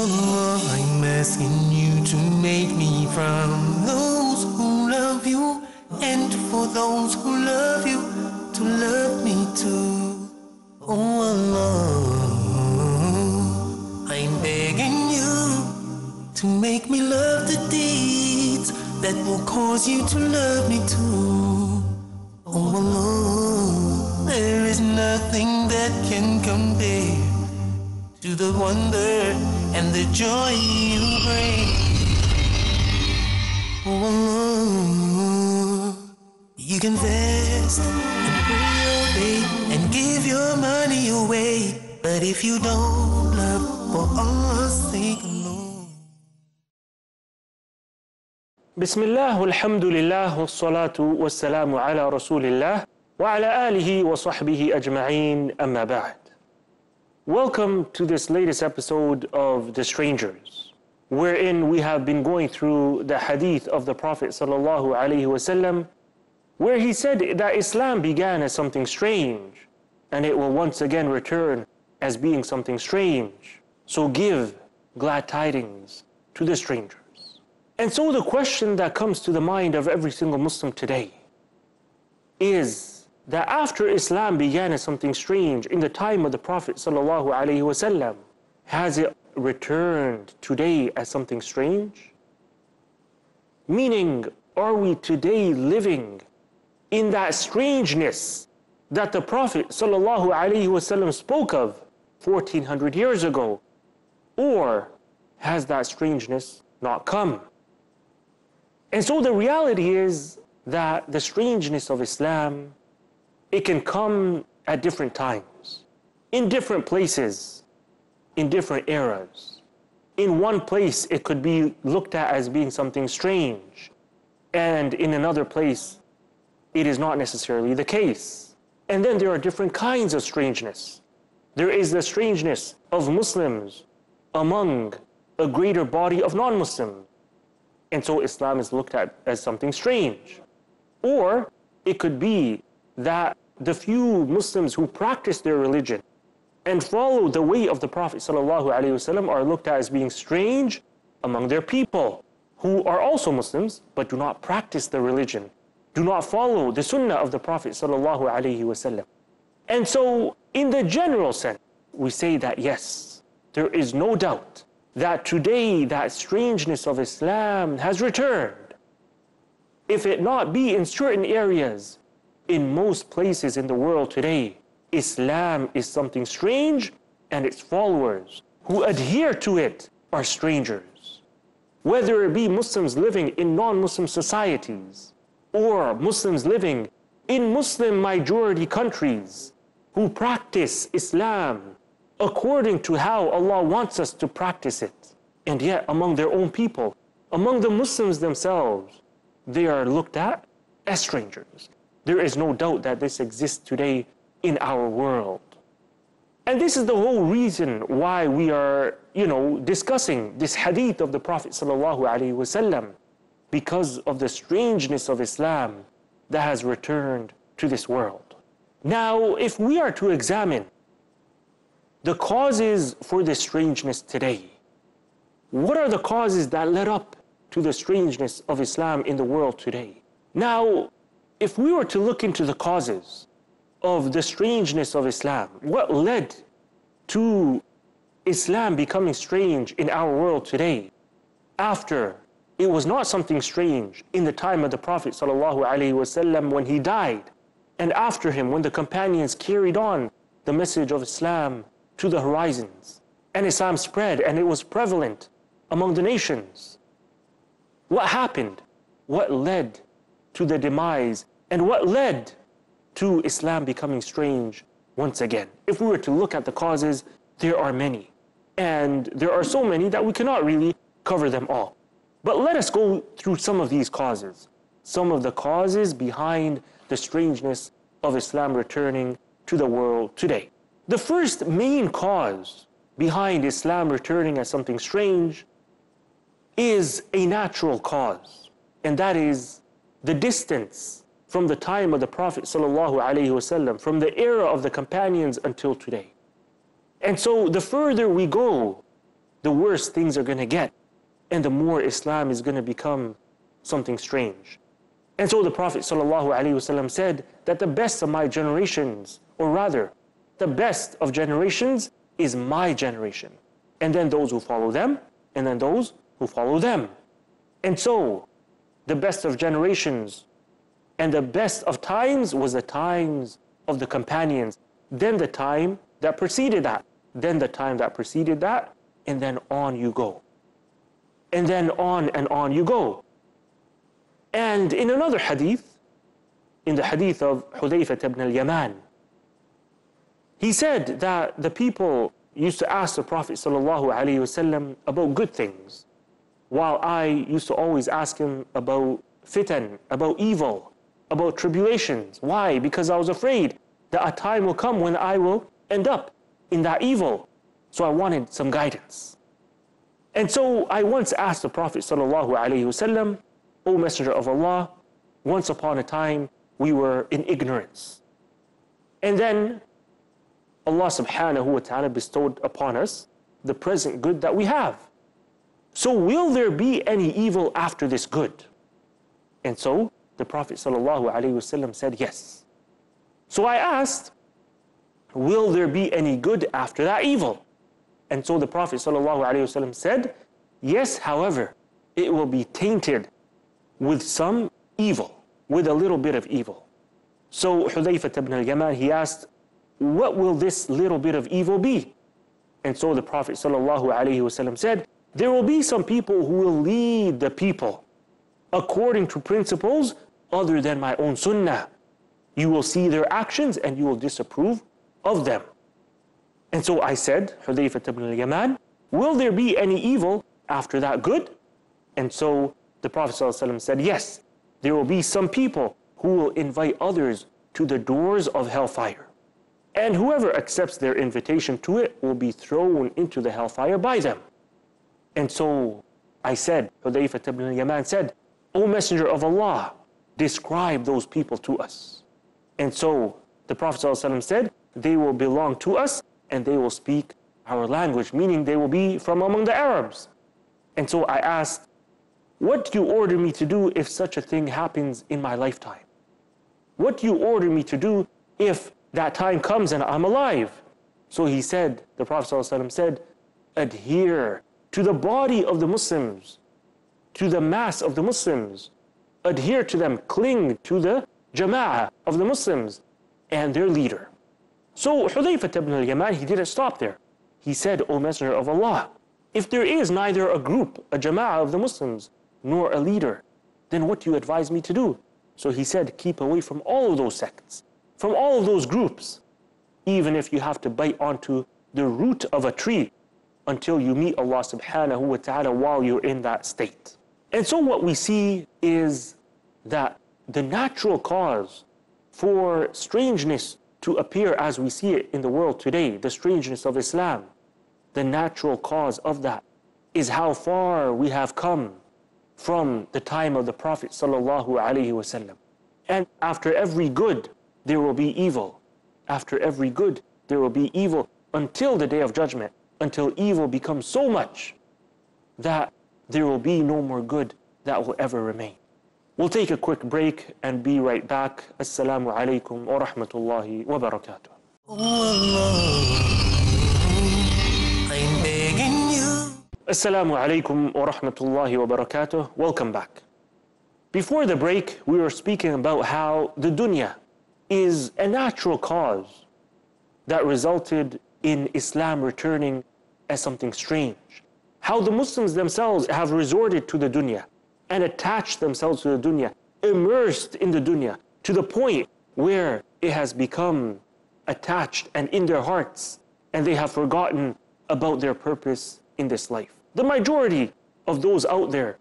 Allah, I'm asking you to make me from those who love you, and for those who love you to love me too. Oh Allah, I'm begging you to make me love the deeds that will cause you to love me too. Oh Allah, there is nothing that can compare to the wonder and the joy you bring. Oh Allah, you can fast and pray all day and give your money away, but if you don't love for Allah's sake alone. Bismillah, walhamdulillah, wassalatu wassalamu ala rasulillah, wa ala alihi wa sahbihi ajma'een, amma ba'd. Welcome to this latest episode of The Strangers, wherein we have been going through the hadith of the Prophet sallallahu alaihi wasallam, where he said that Islam began as something strange, and it will once again return as being something strange. So give glad tidings to the strangers. And so the question that comes to the mind of every single Muslim today is that after Islam began as something strange in the time of the Prophet sallallahu alaihi wasallam, has it returned today as something strange? Meaning, are we today living in that strangeness that the Prophet sallallahu alaihi wasallam spoke of 1400 years ago? Or has that strangeness not come? And so the reality is that the strangeness of Islam, it can come at different times, in different places, in different eras. In one place, it could be looked at as being something strange, and in another place, it is not necessarily the case. And then there are different kinds of strangeness. There is the strangeness of Muslims among a greater body of non-Muslims, and so Islam is looked at as something strange. Or it could be that the few Muslims who practice their religion and follow the way of the Prophet ﷺ are looked at as being strange among their people who are also Muslims but do not practice the religion, do not follow the sunnah of the Prophet ﷺ. And so in the general sense, we say that yes, there is no doubt that today that strangeness of Islam has returned. If it not be in certain areas, in most places in the world today, Islam is something strange, and its followers who adhere to it are strangers. Whether it be Muslims living in non-Muslim societies, or Muslims living in Muslim majority countries who practice Islam according to how Allah wants us to practice it, and yet among their own people, among the Muslims themselves, they are looked at as strangers. There is no doubt that this exists today in our world. And this is the whole reason why we are, discussing this hadith of the Prophet ﷺ, because of the strangeness of Islam that has returned to this world. Now, if we are to examine the causes for this strangeness today, what are the causes that led up to the strangeness of Islam in the world today? Now, if we were to look into the causes of the strangeness of Islam, what led to Islam becoming strange in our world today, after it was not something strange in the time of the Prophet ﷺ when he died, and after him when the companions carried on the message of Islam to the horizons, and Islam spread and it was prevalent among the nations? What happened? What led to the demise, and what led to Islam becoming strange once again? If we were to look at the causes, there are many. And there are so many that we cannot really cover them all. But let us go through some of these causes, some of the causes behind the strangeness of Islam returning to the world today. The first main cause behind Islam returning as something strange is a natural cause, and that is the distance from the time of the Prophet ﷺ, from the era of the companions until today. And so the further we go the worse things are going to get, and the more Islam is going to become something strange. And so the Prophet ﷺ said that the best of my generations, or rather, the best of generations is my generation. And then those who follow them, and then those who follow them. And so, the best of generations and the best of times was the times of the companions, then the time that preceded that, then the time that preceded that, and then on you go. And then on and on you go. And in another hadith, in the hadith of Hudayfah ibn al-Yaman, he said that the people used to ask the Prophet ﷺ about good things, while I used to always ask him about fitan, about evil, about tribulations. Why? Because I was afraid that a time will come when I will end up in that evil. So I wanted some guidance. And so I once asked the Prophet ﷺ, O Messenger of Allah, once upon a time we were in ignorance. And then Allah subhanahu wa ta'ala bestowed upon us the present good that we have. So will there be any evil after this good? And so the Prophet ﷺ said yes. So I asked, will there be any good after that evil? And so the Prophet ﷺ said, yes, however, it will be tainted with some evil, with a little bit of evil. So Hudayfah ibn al-Yaman, he asked, what will this little bit of evil be? And so the Prophet ﷺ said, there will be some people who will lead the people according to principles other than my own sunnah. You will see their actions and you will disapprove of them. And so I said, Hudayfah ibn al-Yaman, will there be any evil after that good? And so the Prophet ﷺ said, yes, there will be some people who will invite others to the doors of hellfire. And whoever accepts their invitation to it will be thrown into the hellfire by them. And so I said, Hudayfah ibn al-Yaman said, O Messenger of Allah, describe those people to us. And so the Prophet ﷺ said, they will belong to us and they will speak our language, meaning they will be from among the Arabs. And so I asked, what do you order me to do if such a thing happens in my lifetime? What do you order me to do if that time comes and I'm alive? So he said, the Prophet ﷺ said, adhere to the body of the Muslims, to the mass of the Muslims. Adhere to them, cling to the Jama'ah of the Muslims and their leader. So Hudayfah ibn al-Yaman, he didn't stop there. He said, O Messenger of Allah, if there is neither a group, a Jama'ah of the Muslims, nor a leader, then what do you advise me to do? So he said, keep away from all of those sects, from all of those groups, even if you have to bite onto the root of a tree until you meet Allah subhanahu wa ta'ala while you're in that state. And so what we see is that the natural cause for strangeness to appear as we see it in the world today, the strangeness of Islam, the natural cause of that is how far we have come from the time of the Prophet sallallahu alaihi wasallam. And after every good, there will be evil. After every good, there will be evil until the Day of Judgment, until evil becomes so much that there will be no more good that will ever remain. We'll take a quick break and be right back. Assalamu alaikum wa rahmatullahi wa barakatuh. I'm begging you. Assalamu alaikum wa rahmatullahi wa barakatuh. Welcome back. Before the break, we were speaking about how the dunya is a natural cause that resulted in Islam returning as something strange. How the Muslims themselves have resorted to the dunya and attached themselves to the dunya, immersed in the dunya, to the point where it has become attached and in their hearts, and they have forgotten about their purpose in this life. The majority of those out there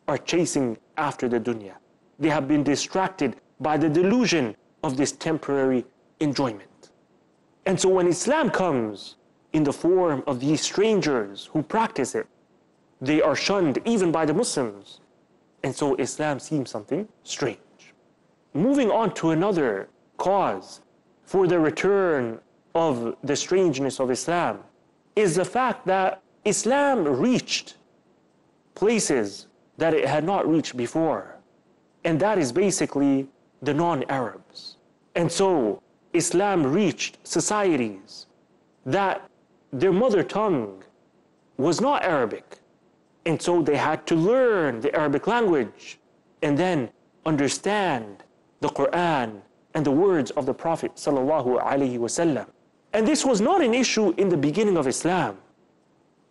are chasing after the dunya. They have been distracted by the delusion of this temporary enjoyment. And so when Islam comes in the form of these strangers who practice it, they are shunned even by the Muslims. And so Islam seems something strange. Moving on to another cause for the return of the strangeness of Islam is the fact that Islam reached places that it had not reached before. And that is basically the non-Arabs. And so Islam reached societies that their mother tongue was not Arabic. And so they had to learn the Arabic language and then understand the Qur'an and the words of the Prophet sallallahu alaihi wasallam. And this was not an issue in the beginning of Islam.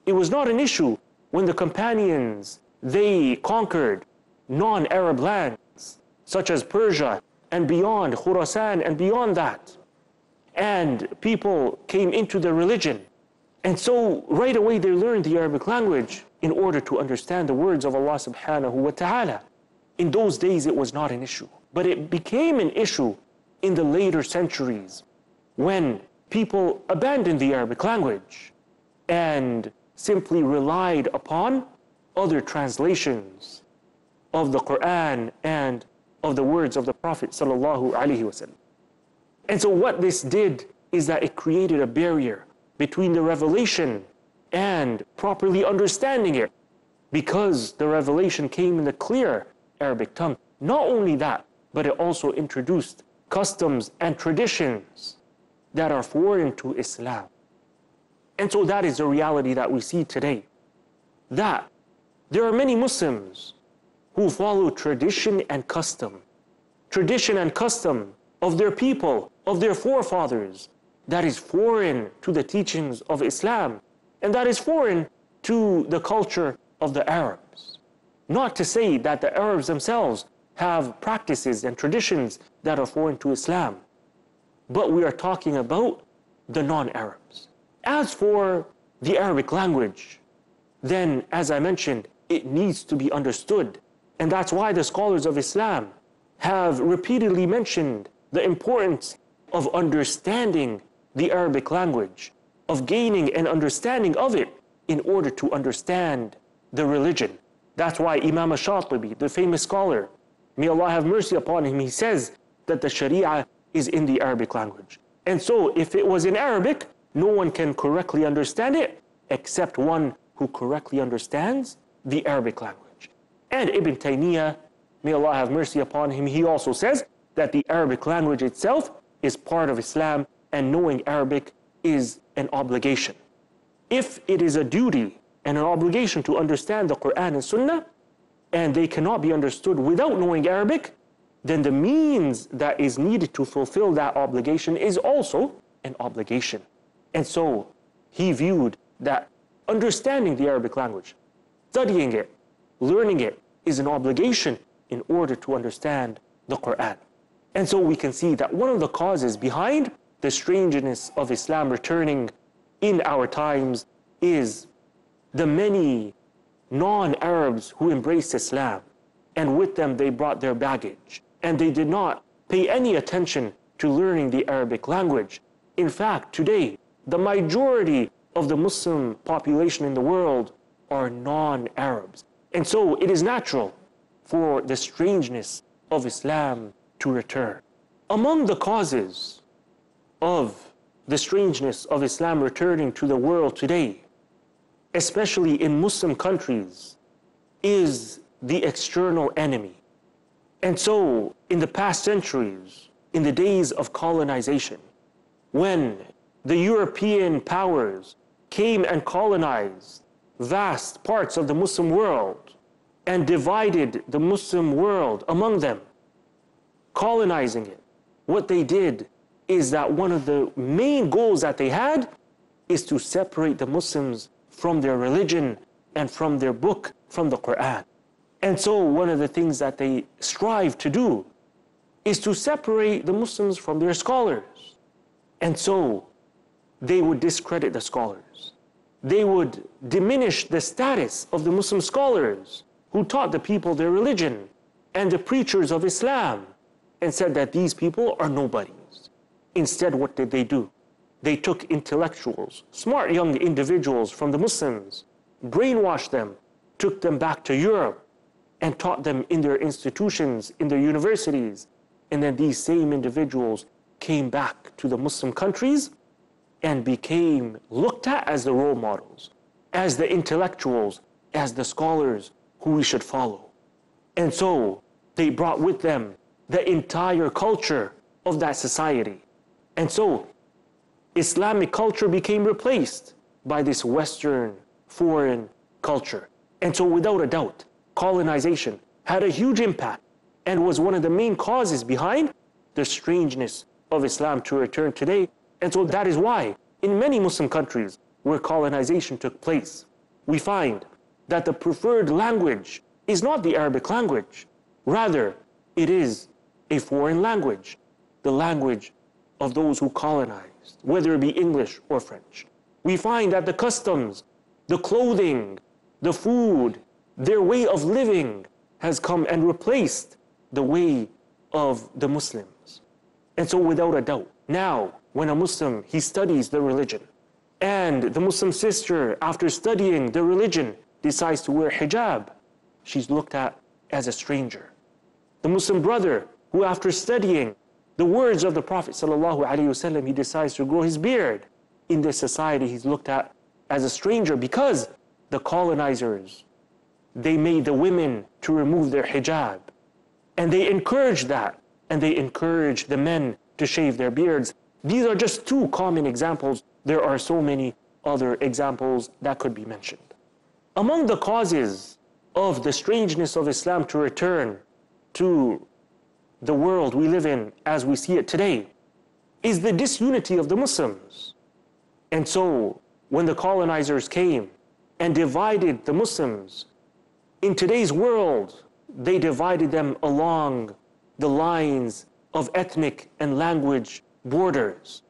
It was not an issue when the companions, they conquered non-Arab lands such as Persia and beyond, Khurasan and beyond that. And people came into their religion. And so right away they learned the Arabic language in order to understand the words of Allah subhanahu wa ta'ala. In those days it was not an issue. But it became an issue in the later centuries when people abandoned the Arabic language and simply relied upon other translations of the Qur'an and of the words of the Prophet sallallahu alaihi wasallam. And so what this did is that it created a barrier between the revelation and properly understanding it, because the revelation came in the clear Arabic tongue. Not only that, but it also introduced customs and traditions that are foreign to Islam. And so that is the reality that we see today, that there are many Muslims who follow tradition and custom of their people, of their forefathers, that is foreign to the teachings of Islam, and that is foreign to the culture of the Arabs. Not to say that the Arabs themselves have practices and traditions that are foreign to Islam, but we are talking about the non-Arabs. As for the Arabic language, then as I mentioned, it needs to be understood. And that's why the scholars of Islam have repeatedly mentioned the importance of understanding the Arabic language, of gaining an understanding of it in order to understand the religion. That's why Imam Shatibi, the famous scholar, may Allah have mercy upon him, he says that the Sharia is in the Arabic language. And so if it was in Arabic, no one can correctly understand it except one who correctly understands the Arabic language. And Ibn Taymiyyah, may Allah have mercy upon him, he also says that the Arabic language itself is part of Islam, and knowing Arabic is an obligation. If it is a duty and an obligation to understand the Qur'an and Sunnah, and they cannot be understood without knowing Arabic, then the means that is needed to fulfill that obligation is also an obligation. And so he viewed that understanding the Arabic language, studying it, learning it, is an obligation in order to understand the Qur'an. And so we can see that one of the causes behind the strangeness of Islam returning in our times is the many non-Arabs who embraced Islam, and with them they brought their baggage, and they did not pay any attention to learning the Arabic language. In fact, today, the majority of the Muslim population in the world are non-Arabs. And so it is natural for the strangeness of Islam to return. Among the causes of the strangeness of Islam returning to the world today, especially in Muslim countries, is the external enemy. And so in the past centuries, in the days of colonization, when the European powers came and colonized vast parts of the Muslim world and divided the Muslim world among them, colonizing it, what they did is that one of the main goals that they had is to separate the Muslims from their religion and from their book, from the Qur'an. And so one of the things that they strive to do is to separate the Muslims from their scholars. And so they would discredit the scholars. They would diminish the status of the Muslim scholars who taught the people their religion and the preachers of Islam, and said that these people are nobodies. Instead, what did they do? They took intellectuals, smart young individuals from the Muslims, brainwashed them, took them back to Europe, and taught them in their institutions, in their universities. And then these same individuals came back to the Muslim countries and became looked at as the role models as the intellectuals, as the scholars who we should follow. And so they brought with them the entire culture of that society. And so Islamic culture became replaced by this Western, foreign culture. And so without a doubt, colonization had a huge impact and was one of the main causes behind the strangeness of Islam to return today. And so that is why in many Muslim countries where colonization took place, we find that the preferred language is not the Arabic language. Rather, it is a foreign language, the language of those who colonized, whether it be English or French. We find that the customs, the clothing, the food, their way of living has come and replaced the way of the Muslims. And so without a doubt, now when a Muslim, he studies the religion, and the Muslim sister, after studying the religion, decides to wear hijab, she's looked at as a stranger. The Muslim brother, who after studying the words of the Prophet ﷺ, he decides to grow his beard, in this society he's looked at as a stranger because the colonizers, they made the women to remove their hijab. And they encouraged that, and they encouraged the men to shave their beards. These are just two common examples. There are so many other examples that could be mentioned. Among the causes of the strangeness of Islam to return to the world we live in as we see it today is the disunity of the Muslims. And so when the colonizers came and divided the Muslims, in today's world, they divided them along the lines of ethnic and language borders.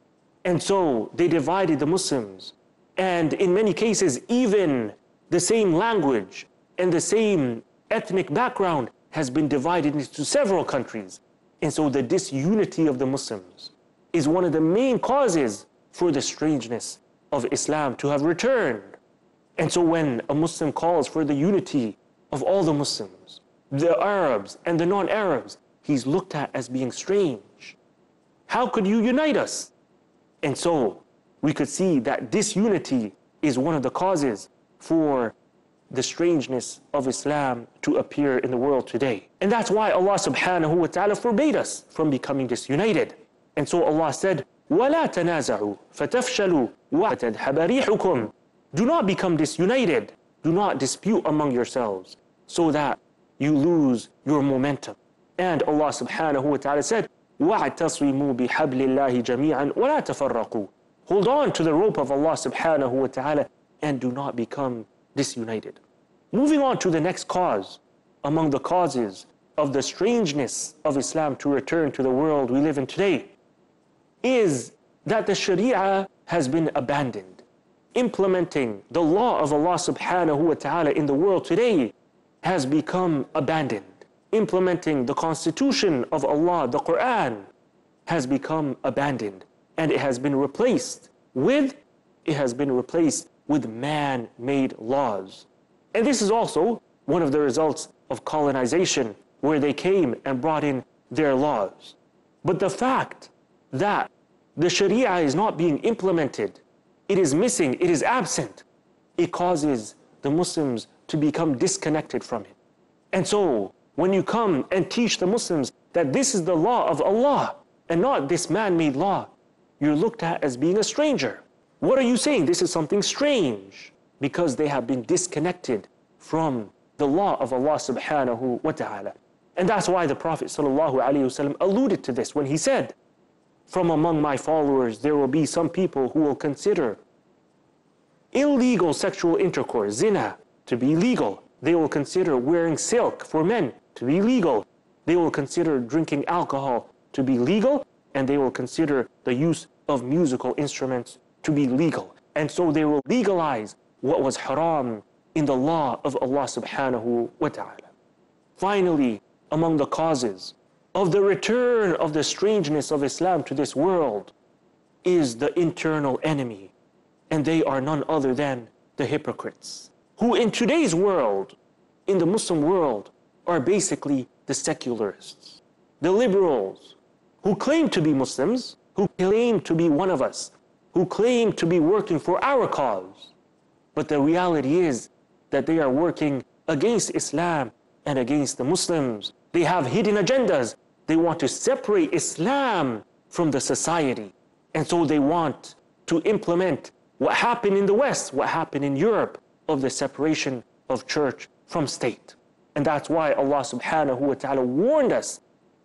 And so they divided the Muslims. And in many cases, even the same language and the same ethnic background has been divided into several countries. And so the disunity of the Muslims is one of the main causes for the strangeness of Islam to have returned. And so when a Muslim calls for the unity of all the Muslims, the Arabs and the non-Arabs, he's looked at as being strange. How could you unite us? And so we could see that disunity is one of the causes for the strangeness of Islam to appear in the world today. And that's why Allah subhanahu wa ta'ala forbade us from becoming disunited. And so Allah said, وَلَا تَنَازَعُوا فَتَفْشَلُوا وَتَذْهَبَ رِيحُكُمْ. Do not become disunited. Do not dispute among yourselves so that you lose your momentum. And Allah subhanahu wa ta'ala said, وَاعْتَصِمُوا بِحَبْلِ اللَّهِ جَمِيعًا وَلَا تَفَرَّقُوا. Hold on to the rope of Allah subhanahu wa ta'ala and do not become disunited. Moving on to the next cause among the causes of the strangeness of Islam to return to the world we live in today is that the Sharia has been abandoned. Implementing the law of Allah subhanahu wa ta'ala in the world today has become abandoned. Implementing the constitution of Allah, the Qur'an, has become abandoned, and it has been replaced with man-made laws. And this is also one of the results of colonization, where they came and brought in their laws. But the fact that the Sharia is not being implemented, it is missing, it is absent, it causes the Muslims to become disconnected from it. And so when you come and teach the Muslims that this is the law of Allah and not this man-made law, you're looked at as being a stranger. What are you saying? This is something strange, because they have been disconnected from the law of Allah subhanahu wa ta'ala. And that's why the Prophet sallallahu alaihi wasallam alluded to this when he said, from among my followers there will be some people who will consider illegal sexual intercourse, zina, to be legal. They will consider wearing silk for men to be legal. They will consider drinking alcohol to be legal, and they will consider the use of musical instruments to be legal. And so they will legalize what was haram in the law of Allah subhanahu wa ta'ala. Finally, among the causes of the return of the strangeness of Islam to this world is the internal enemy. And they are none other than the hypocrites, who in today's world, in the Muslim world, are basically the secularists, the liberals, who claim to be Muslims, who claim to be one of us, who claim to be working for our cause. But the reality is that they are working against Islam and against the Muslims. They have hidden agendas. They want to separate Islam from the society. And so they want to implement what happened in the West, what happened in Europe, of the separation of church from state. And that's why Allah subhanahu wa ta'ala warned us,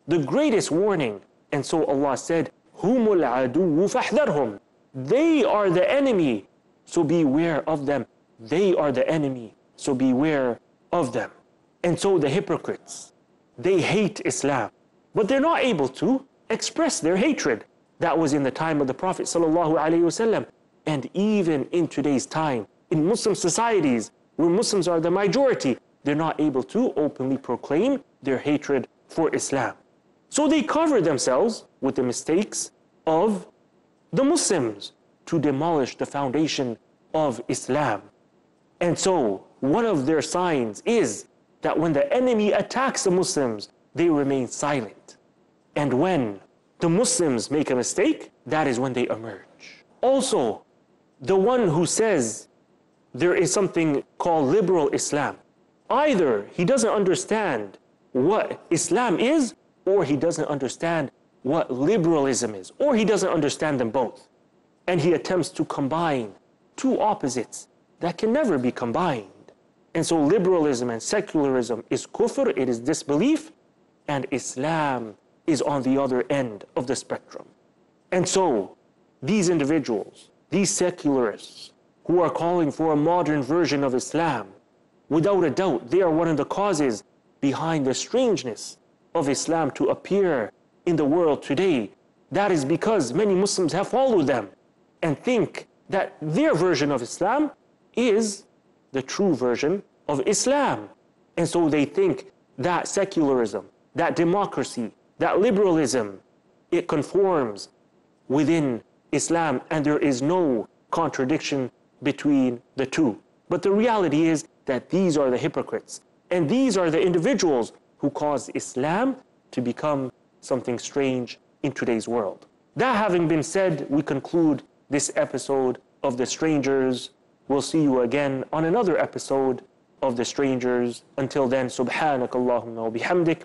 the greatest warning. And so Allah said, هُمُ الْعَدُوُّ فَاحْذَرْهُمْ. They are the enemy, so beware of them. They are the enemy, so beware of them. And so the hypocrites, they hate Islam, but they're not able to express their hatred. That was in the time of the Prophet sallallahu alaihi wasallam, and even in today's time, in Muslim societies where Muslims are the majority, they're not able to openly proclaim their hatred for Islam. So they cover themselves with the mistakes of the Muslims to demolish the foundation of Islam. And so one of their signs is that when the enemy attacks the Muslims, they remain silent. And when the Muslims make a mistake, that is when they emerge. Also, the one who says there is something called liberal Islam, either he doesn't understand what Islam is, or he doesn't understand what liberalism is, or he doesn't understand them both. And he attempts to combine two opposites that can never be combined. And so liberalism and secularism is kufr, it is disbelief, and Islam is on the other end of the spectrum. And so these individuals, these secularists who are calling for a modern version of Islam, without a doubt, they are one of the causes behind the strangeness of Islam to appear in the world today. That is because many Muslims have followed them and think that their version of Islam is the true version of Islam. And so they think that secularism, that democracy, that liberalism, it conforms within Islam, and there is no contradiction between the two. But the reality is that these are the hypocrites, and these are the individuals who cause Islam to become something strange in today's world. That having been said, we conclude this episode of The Strangers. We'll see you again on another episode of The Strangers. Until then, subhanak Allahumma wa bihamdik,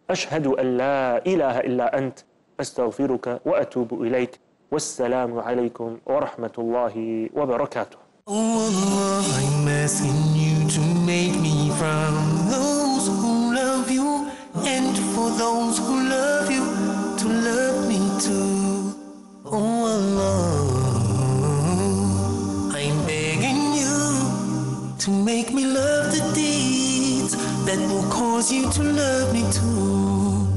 ashhadu an la ilaha illa ant, astaghfiruka wa atubu ilayk. Wassalamu alaykum wa rahmatullahi wa barakatuh. Oh Allah, I'm asking you to make me from those who love you, and for those who love you to love me too. Oh Allah, I'm begging you to make me love the deeds that will cause you to love me too.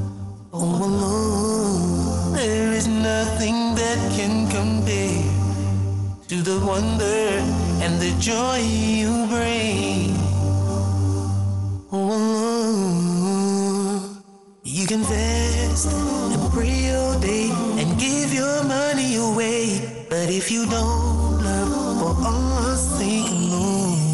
Oh Allah, there is nothing that can compare to the wonder and the joy you bring. Oh Allah, you can fast and pray all day and give your money away, but if you don't love for Allah's sake alone,